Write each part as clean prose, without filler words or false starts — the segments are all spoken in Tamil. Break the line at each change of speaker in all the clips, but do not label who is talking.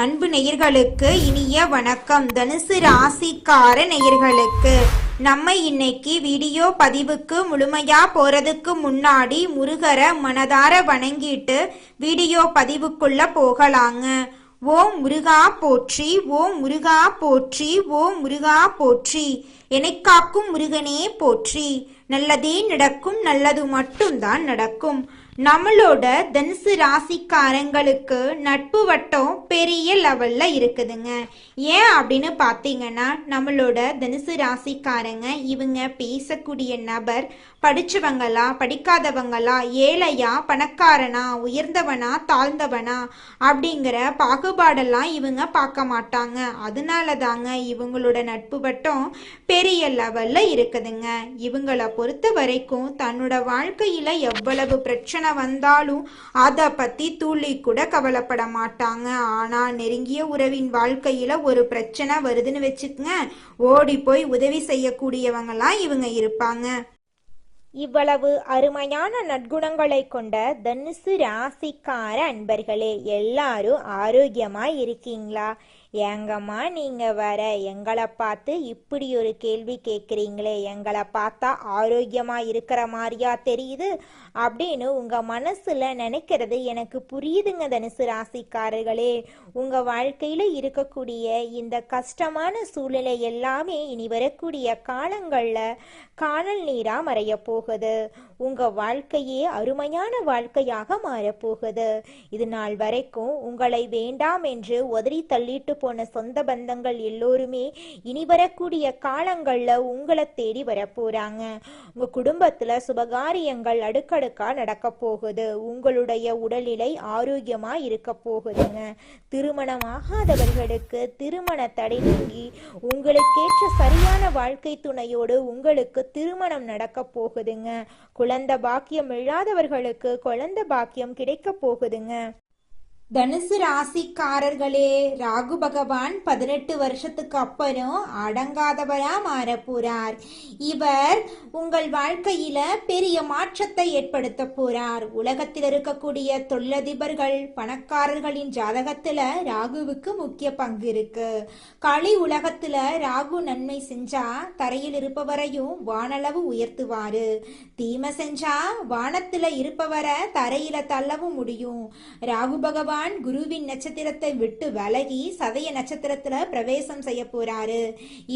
அன்பு நேயர்களுக்கு இனிய வணக்கம். தனுசு ராசிக்கார நேயர்களுக்கு நம்ம இன்னைக்கு வீடியோ பதிவுக்கு முழுமையா போறதுக்கு முன்னாடி முருகரை மனதார வணங்கிட்டு வீடியோ பதிவுக்குள்ள போகலாங்க. ஓம் முருகா போற்றி, ஓம் முருகா போற்றி, ஓம் முருகா போற்றி. காக்கும் முருகனே போற்றி. நல்லதே நடக்கும், நல்லது மட்டும்தான் நடக்கும். நம்மளோட தனுசு ராசிக்காரங்களுக்கு நட்பு வட்டம் பெரிய லெவல்ல இருக்குதுங்க. ஏன் அப்படின்னு பார்த்தீங்கன்னா, நம்மளோட தனுசு ராசிக்காரங்க இவங்க பேசக்கூடிய நபர் படிச்சவங்களா படிக்காதவங்களா, ஏழையா பணக்காரனா, உயர்ந்தவனா தாழ்ந்தவனா அப்படிங்கிற பாகுபாடெல்லாம் இவங்க பார்க்க மாட்டாங்க. அதனால தாங்க இவங்களோட நட்பு வட்டம் பெரிய லெவல்ல இருக்குதுங்க. இவங்களை பொறுத்த வரைக்கும் தன்னோட வாழ்க்கையில எவ்வளவு பிரச்சனை வந்தாலும் அதை பத்தி துளி கூட கவலைப்பட மாட்டாங்க. ஆனா நெருங்கிய உறவின் வாழ்க்கையில ஒரு பிரச்சனை வருதுன்னு வச்சுக்கங்க, ஓடி போய் உதவி செய்யக்கூடியவங்களாம் இவங்க இருப்பாங்க.
இவ்வளவு அருமையான நற்குணங்களை கொண்ட தனுசு ராசிக்கார அன்பர்களே, எல்லாரும் ஆரோக்கியமா இருக்கீங்களா? ஏங்கம்மா நீங்க வர எங்களை பார்த்து இப்படி ஒரு கேள்வி கேட்குறீங்களே, எங்களை பார்த்தா ஆரோக்கியமா இருக்கிற மாதிரியா தெரியுது அப்படின்னு உங்க மனசுல நினைக்கிறது எனக்கு புரியுதுங்க. தனுசு ராசிக்காரர்களே, உங்க வாழ்க்கையில இருக்கக்கூடிய இந்த கஷ்டமான சூழ்நிலை எல்லாமே இனி வரக்கூடிய காலங்கள்ல காணல் நீரா மறைய போகுது. உங்க வாழ்க்கையே அருமையான வாழ்க்கையாக மாறப்போகுது. இது நாள் வரைக்கும் உங்களை வேண்டாம் என்று உதறி தள்ளிட்டு போன சொந்த பந்தங்கள் எல்லோருமே இனி வரக்கூடிய காலங்கள்ல உங்களை தேடி வரப்போறாங்க. உங்க குடும்பத்துல சுபகாரியங்கள் அடுக்கடுக்கா நடக்க போகுது. உங்களுடைய உடல்நிலை ஆரோக்கியமா இருக்க போகுதுங்க. திருமணமாகாதவர்களுக்கு திருமண தடை நீங்கி உங்களுக்கேற்ற சரியான வாழ்க்கை துணையோடு உங்களுக்கு திருமணம் நடக்க போகுதுங்க. குழந்தை பாக்கியம் இல்லாதவர்களுக்கு குழந்தை பாக்கியம் கிடைக்க போகுதுங்க.
தனுசு ராசிக்காரர்களே, ராகு பகவான் 18 வருஷத்துக்கு அப்புறம் அடங்காதவரா மாற போறார். இவர் உங்கள் வாழ்க்கையில பெரிய மாற்றத்தை ஏற்படுத்த போறார். உலகத்தில் இருக்கக்கூடிய தொழிலதிபர்கள் பணக்காரர்களின் ஜாதகத்துல ராகுவுக்கு முக்கிய பங்கு இருக்கு. களி உலகத்துல ராகு நன்மை செஞ்சா தரையில் இருப்பவரையும் வானளவு உயர்த்துவாரு. தீமை செஞ்சா வானத்துல இருப்பவரை தரையில தள்ளவும் முடியும். ராகு பகவான் குருவின் நட்சத்திரத்தை விட்டு விலகி சதய நட்சத்திரத்துல பிரவேசம் செய்ய போறாரு.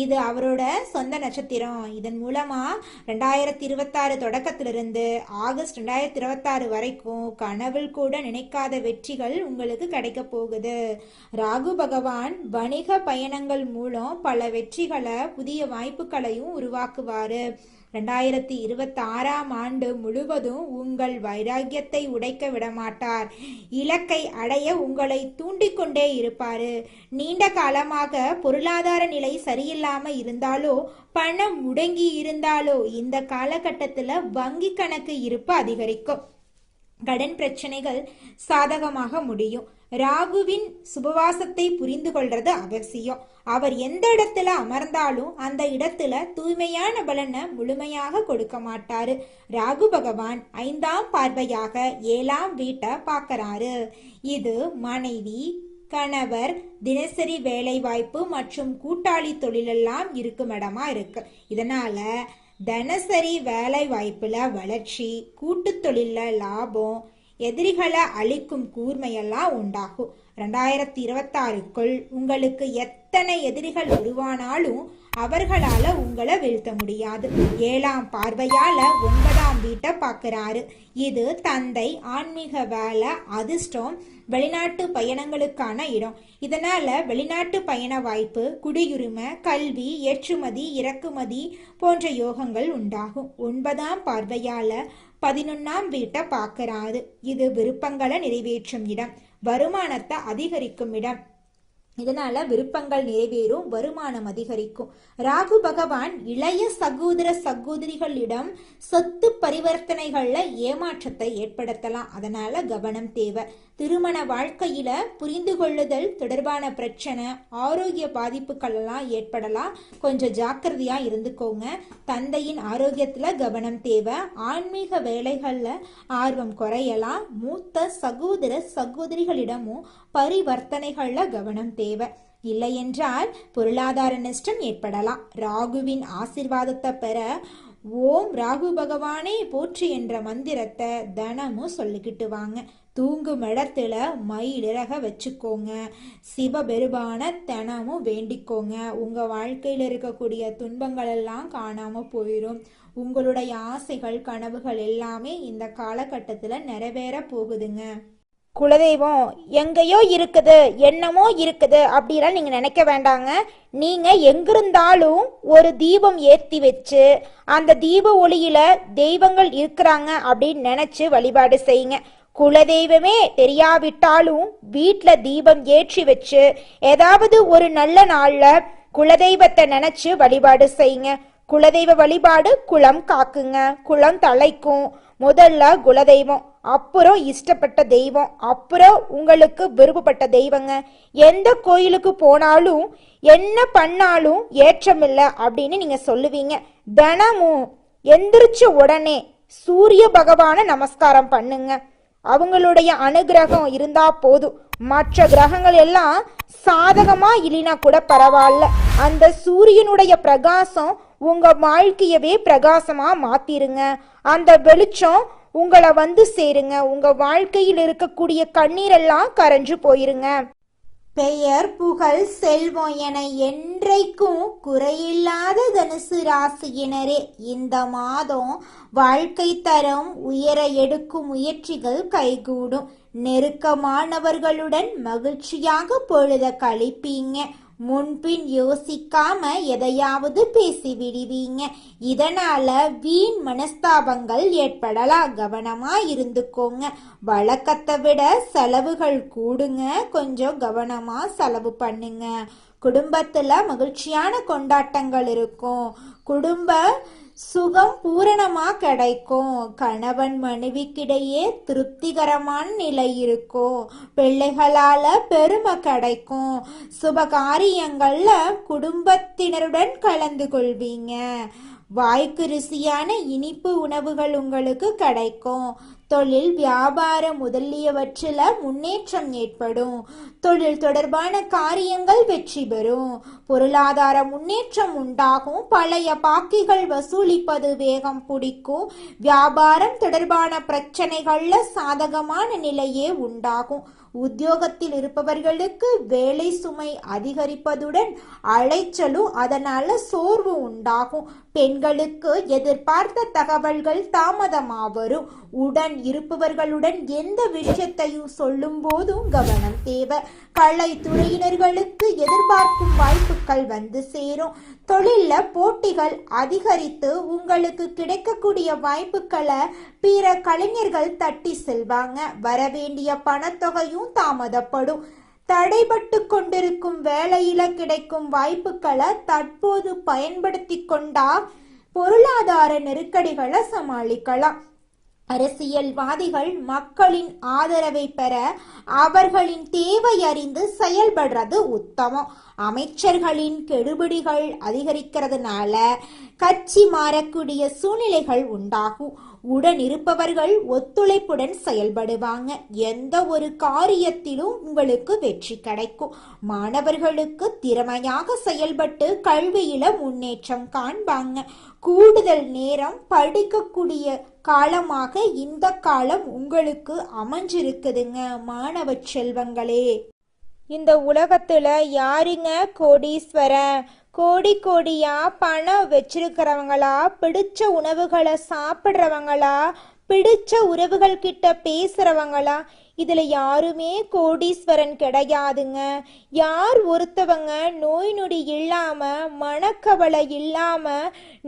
இது அவரோட சொந்த நட்சத்திரம். இதன் மூலமா 2026 தொடக்கத்திலிருந்து ஆகஸ்ட் 2026 வரைக்கும் கனவில் கூட நினைக்காத வெற்றிகள் உங்களுக்கு கிடைக்க போகுது. ராகு பகவான் வணிக பயணங்கள் மூலம் பல வெற்றிகளை புதிய வாய்ப்புகளையும் உருவாக்குவாரு. 2026 ஆண்டு முழுவதும் உங்கள் வைராக்கியத்தை உடைக்க விடமாட்டார். இலக்கை அடைய உங்களை தூண்டிக்கொண்டே இருப்பாரு. நீண்ட காலமாக பொருளாதார நிலை சரியில்லாம இருந்தாலோ பணம் முடங்கி இருந்தாலோ இந்த காலகட்டத்துல வங்கி கணக்கு இருப்பு அதிகரிக்கும். கடன் பிரச்சனைகள் சாதகமாக முடியும். ராகுவின் சுபவாசத்தை புரிந்து கொள்றது அவசியம். அவர் எந்த இடத்துல அமர்ந்தாலும் அந்த இடத்துல தூய்மையான பலனை முழுமையாக கொடுக்க மாட்டாரு. ராகு பகவான் 5ஆம் பார்வையாக 7ஆம் வீட்டை பார்க்கறாரு. இது மனைவி, கணவர், தினசரி வேலை வாய்ப்பு மற்றும் கூட்டாளி தொழிலெல்லாம் இருக்கும் இடமா இருக்கு. இதனால தினசரி வேலை வாய்ப்புல வளர்ச்சி, கூட்டு தொழில லாபம், எதிரிகளை அழிக்கும் கூர்மையெல்லாம் உண்டாகும். 2026க்குள் உங்களுக்கு எத்தனை எதிரிகள் உருவானாலும் அவர்களால உங்களை வீழ்த்த முடியாது. 7ஆம் பார்வையால 9ஆம் வீட்டை பார்க்கிறாரு. இது தந்தை, ஆன்மீக வேலை, அதிர்ஷ்டம், வெளிநாட்டு பயணங்களுக்கான இடம். இதனால வெளிநாட்டு பயண வாய்ப்பு, குடியுரிமை, கல்வி, ஏற்றுமதி, இறக்குமதி போன்ற யோகங்கள் உண்டாகும். 9ஆம் பார்வையால 11ஆம் வீட்டை பார்க்கிறாரு. இது விருப்பங்களை நிறைவேற்றும் இடம், வருமானத்தை அதிகரிக்கும் இடம். இதனால விருப்பங்கள் நிறைவேறும், வருமானம் அதிகரிக்கும். ராகு பகவான் இளைய சகோதர சகோதரிகளிடம் சொத்து பரிவர்த்தனைகள்ல ஏமாற்றத்தை ஏற்படுத்தலாம். அதனால கவனம் தேவை. திருமண வாழ்க்கையில புரிந்து கொள்ளுதல் தொடர்பான பிரச்சனை, ஆரோக்கிய பாதிப்புகள் எல்லாம் ஏற்படலாம். கொஞ்சம் ஜாக்கிரதையா இருந்துக்கோங்க. தந்தையின் ஆரோக்கியத்துல கவனம் தேவை. ஆன்மீக வேலைகள்ல ஆர்வம் குறையலாம். மூத்த சகோதர சகோதரிகளிடமும் பரிவர்த்தனைகள்ல கவனம் தேவை. இல்லையென்றால் பொருளாதார நஷ்டம் ஏற்படலாம். ராகுவின் ஆசீர்வாதத்தை பெற ஓம் ராகு பகவானே போற்றி என்ற மந்திரத்தை தினமும் சொல்லிக்கிட்டு வாங்க. தூங்கும் இடத்துல மயிலிறக வச்சுக்கோங்க. சிவபெருமான தினமும் வேண்டிக்கோங்க. உங்க வாழ்க்கையில் இருக்கக்கூடிய துன்பங்கள் எல்லாம் காணாம போயிடும். உங்களுடைய ஆசைகள் கனவுகள் எல்லாமே இந்த காலகட்டத்துல நிறைவேற போகுதுங்க.
குலதெய்வம் எங்கேயோ இருக்குது, என்னமோ இருக்குது அப்படிலாம் நீங்க நினைக்க வேண்டாங்க. நீங்க எங்கிருந்தாலும் ஒரு தீபம் ஏற்றி வச்சு அந்த தீப ஒளியில தெய்வங்கள் இருக்கிறாங்க அப்படின்னு நினைச்சு வழிபாடு செய்யுங்க. குலதெய்வமே தெரியாவிட்டாலும் வீட்டில் தீபம் ஏற்றி வச்சு ஏதாவது ஒரு நல்ல நாள்ல குலதெய்வத்தை நினைச்சு வழிபாடு செய்யுங்க. குலதெய்வ வழிபாடு குலம் காக்குங்க, குலம் தலைக்கும். முதல்ல குலதெய்வம், அப்புறம் இஷ்டப்பட்ட தெய்வம், அப்புறம் உங்களுக்கு விருப்பப்பட்ட தெய்வங்க. எந்த கோயிலுக்கு போனாலும் என்ன பண்ணாலும் ஏற்றமில்லை அப்படின்னு நீங்க சொல்லுவீங்க. தினமும் எந்திரிச்ச உடனே சூரிய பகவான நமஸ்காரம் பண்ணுங்க. அவங்களுடைய அனுகிரகம் இருந்தா போதும். மற்ற கிரகங்கள் எல்லாம் சாதகமா இல்லைனா கூட பரவாயில்ல, அந்த சூரியனுடைய பிரகாசம் உங்க வாழ்க்கையவே பிரகாசமா மாத்திருங்க. அந்த வெளிச்சம் உங்களை வந்து சேருங்க. உங்க வாழ்க்கையில் இருக்கக்கூடிய கண்ணீரெல்லாம் கரைஞ்சு போயிருங்க.
பெயர் புகழ் செல்வம் என என்றைக்கும் குறையில்லாத தனுசு ராசியினரே, இந்த மாதம் வாழ்க்கை தரம் உயர எடுக்கும் முயற்சிகள் கைகூடும். நெருக்கமானவர்களுடன் மகிழ்ச்சியாக பொழுத கழிப்பீங்க. முன்பின் யோசிக்காம எதையாவது பேசி விடுவீங்க. இதனால வீண் மனஸ்தாபங்கள் ஏற்படலாம். கவனமா இருந்துக்கோங்க. வழக்கத்தை விட செலவுகள் கூடுங்க. கொஞ்சம் கவனமா செலவு பண்ணுங்க. குடும்பத்துல மகிழ்ச்சியான கொண்டாட்டங்கள் இருக்கும். குடும்ப சுகம் பூரணமா கிடைக்கும். கணவன் மனைவிக்கிடையே திருப்திகரமான நிலை இருக்கும். பிள்ளைகளால பெருமை கிடைக்கும். சுபகாரியங்கள்ல குடும்பத்தினருடன் கலந்து கொள்வீங்க. வாய்க்கு ருசியான இனிப்பு உணவுகள் உங்களுக்கு கிடைக்கும். தொழில் வியாபாரம் முதலியவற்றில் முன்னேற்றம் ஏற்படும். தொழில் தொடர்பான காரியங்கள் வெற்றி பெறும். பொருளாதார முன்னேற்றம் உண்டாகும். பழைய பாக்கிகள் வசூலிப்பது வேகம் பிடிக்கும். வியாபாரம் தொடர்பான பிரச்சனைகள்ல சாதகமான நிலையே உண்டாகும். உத்தியோகத்தில் இருப்பவர்களுக்கு வேலை சுமை அதிகரிப்பதுடன் அலைச்சலும் அதனால சோர்வு உண்டாகும். பெண்களுக்கு எதிர்பார்த்த தகவல்கள் தாமதமாக வரும். உடன் இருப்பவர்களுடன் எந்த விஷயத்தையும் சொல்லும் போதும் கவனம் தேவை. கலைத்துறையினர்களுக்கு எதிர்பார்க்கும் வாய்ப்புகள் வந்து சேரும். தொழில போட்டிகள் அதிகரித்து உங்களுக்கு கிடைக்கக்கூடிய வாய்ப்புகளை பிற கலைஞர்கள் தட்டி செல்வாங்க. வரவேண்டிய பணத்தொகையும் தாமதப்படும். தடைபட்டு கொண்டிருக்கும் வேலையில கிடைக்கும் வாய்ப்புகளை தற்போது பயன்படுத்தி கொண்டா பொருளாதார நெருக்கடிகளை சமாளிக்கலாம். அரசியல்வாதிகள் மக்களின் ஆதரவை பெற அவர்களின் தேவை அறிந்து செயல்படுறது உத்தமம். அமைச்சர்களின் கெடுபிடிகள் அதிகரிக்கிறதுனால கட்சி மாறக்கூடிய சூழ்நிலைகள் உண்டாகும். உடன் இருப்பவர்கள் ஒத்துழைப்புடன் செயல்படுவாங்க. எந்த ஒரு காரியத்திலும் உங்களுக்கு வெற்றி கிடைக்கும். மாணவர்களுக்கு திறமையாக செயல்பட்டு கல்வியில முன்னேற்றம் காண்பாங்க. கூடுதல் நேரம் படிக்கக்கூடிய காலமாக இந்த காலம் உங்களுக்கு அமைஞ்சிருக்குதுங்க மாணவ செல்வங்களே.
இந்த உலகத்துல யாருங்க கோடீஸ்வரன்? கோடி கோடியா பணம் வச்சிருக்கிறவங்களா, பிடிச்ச உணவுகளை சாப்பிட்றவங்களா, பிடிச்ச உறவுகள் கிட்ட பேசுறவங்களா? இதுல யாருமே கோடீஸ்வரன் கிடையாதுங்க. யார் ஒருத்தவங்க நோய் நொடி இல்லாம மனக்கவலை இல்லாம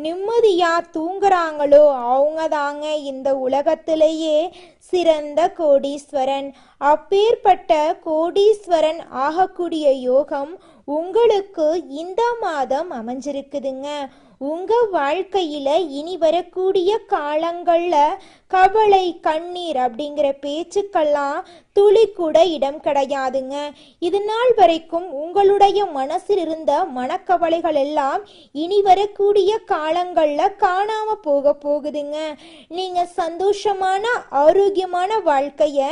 நிம்மதியா தூங்குறாங்களோ அவங்க தாங்க இந்த உலகத்திலேயே சிறந்த கோடீஸ்வரன். அப்பேற்பட்ட கோடீஸ்வரன் ஆகக்கூடிய யோகம் உங்களுக்கு இந்த மாதம் அமைஞ்சிருக்குதுங்க. உங்க வாழ்க்கையில இனி வரக்கூடிய காலங்கள்ல கவலை கண்ணீர் அப்படிங்கிற பேச்சுக்கெல்லாம் துளி கூட இடம் கிடையாதுங்க. இது நாள் வரைக்கும் உங்களுடைய மனசில் இருந்த மனக்கவலைகள் எல்லாம் இனி வரக்கூடிய காலங்கள்ல காணாம போகுதுங்க. நீங்க சந்தோஷமான ஆரோக்கியமான வாழ்க்கைய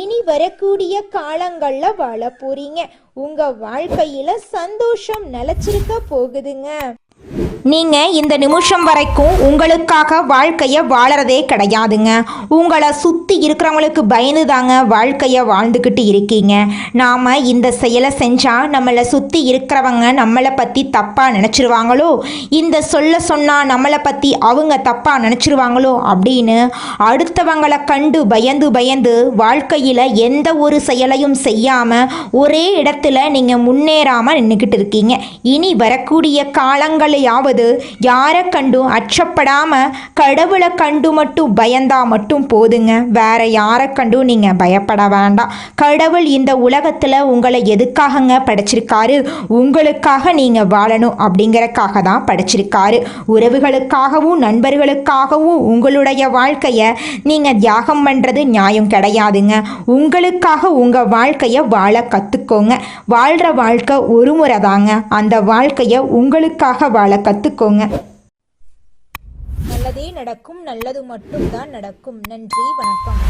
இனி வரக்கூடிய காலங்கள்ல வாழ போறீங்க. உங்க வாழ்க்கையில சந்தோஷம் நிலைச்சிருக்க போகுதுங்க.
நீங்க இந்த நிமிஷம் வரைக்கும் உங்களுக்காக வாழ்க்கைய வாழறதே கிடையாதுங்க. உங்களை சுத்தி இருக்கிறவங்களுக்கு பயந்து தாங்க வாழ்க்கைய வாழ்ந்துக்கிட்டு இருக்கீங்க. நாம இந்த செயலை செஞ்சா நம்மளை சுத்தி இருக்கிறவங்க நம்மளை பத்தி தப்பா நினைச்சிருவாங்களோ, இந்த சொன்னா நம்மளை பத்தி அவங்க தப்பா நினைச்சிருவாங்களோ அப்படின்னு அடுத்தவங்களை கண்டு பயந்து வாழ்க்கையில எந்த ஒரு செயலையும் செய்யாம ஒரே இடத்துல நீங்க முன்னேறாம நின்றுக்கிட்டு இருக்கீங்க. இனி வரக்கூடிய காலங்களையாவது யாரை கண்டும் அச்சப்படாம கடவுளை கண்டு மட்டும் பயந்தா மட்டும் போதுங்க. வேற யாரை கண்டும் நீங்க பயப்பட வேண்டாம். கடவுள் இந்த உலகத்துல உங்களை எதுக்காகங்க படைச்சிருக்காரு? உங்களுக்காக நீங்க வாழணும் அப்படிங்கறக்காக தான் படைச்சிருக்காரு. உறவுகளுக்காகவும் நண்பர்களுக்காகவும் உங்களுடைய வாழ்க்கைய நீங்க தியாகம் பண்றது நியாயம் கிடையாதுங்க. உங்களுக்காக உங்க வாழ்க்கைய வாழ கத்துக்கோங்க. வாழ்ற வாழ்க்கை ஒரு முறை தாங்க. அந்த வாழ்க்கைய உங்களுக்காக வாழ கத்துக்கோங்க.
நல்லதே நடக்கும், நல்லது மட்டும் தான் நடக்கும். நன்றி, வணக்கம்.